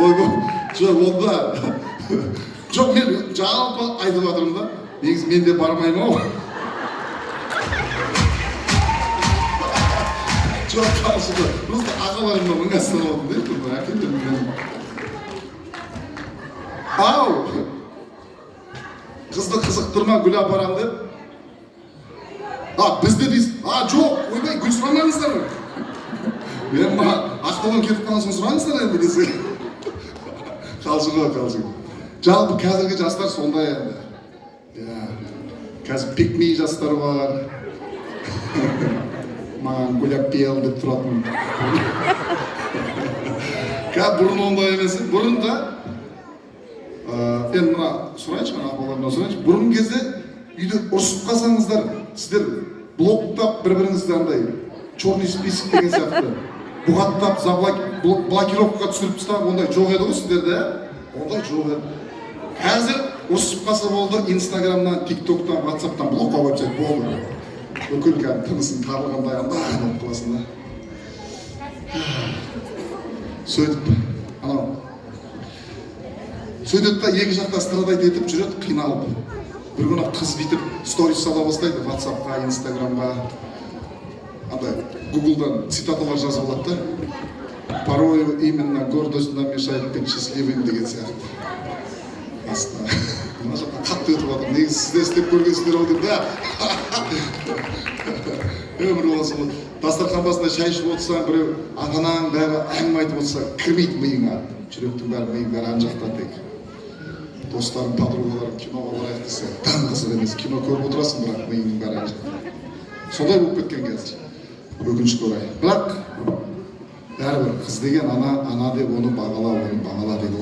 ойбай жоқ онда жоқ мен жалпы айтып жатырмын да негізі мен де бармаймын ау жоқ қалжыңда просто ағаларымнан ыңғайсызданып отырмын да әкелерім ау қызды қызықтырма гүл апарам деп бізді дейсіз жоқ ойбай гүл сұрамаңыздар мен маған ақтаудан кетіп қалған соң сұраңыздар енді десе қалжың ғой қалжың жалпы қазіргі жастар сондай енді қазір пикми жастар бар маған гүл әппел деп тұратын бұрын ондай емес бұрын да енді мына сұрайыншы мына апаларымнан сұрайыншы бұрын кезде үйде ұрысып қалсаңыздар сіздер блоктап бір біріңізді андай черный список деген сияқты бұғаттап блокировкаға түсіріп тастап ондай жоқ еді ғой сіздерде ондай жоқ еді қазір ұрысып қалса болды инстаграмнан тиктоктан ватсаптан блокқа қойып тастайды болды бүкіл кәдімгі тынысың тарылғандай андай болып қаласың да сөйтіп анау сөйтеді да екі жақта страдать етіп жүреді қиналып бір күні қыз бүйтіп сторис сала бастайды ватсапқа инстаграмға андай гуглдан цитаталар жазып алады да порою именно гордость нам мешает быть счастливым деген сияқты астына мына жақта қатты өтіп жатыр негізі сіздер істеп көргенсіздер ау деп да өмір болса дастархан басында шай ішіп отырсаң біреу ата анаң бәрі әңгіме айтып отырса кірмейді миыңа жүректің бәрі миың бәрі ана жақта тек достарың подругаларың киноға барайық десе таң қызық емес кино көріп отырасың бірақ миыңның бәрі ана жақта сондай болып кеткен қазір өкінішке орай бірақ бәрібір қыз деген ана деп оны бағала дейді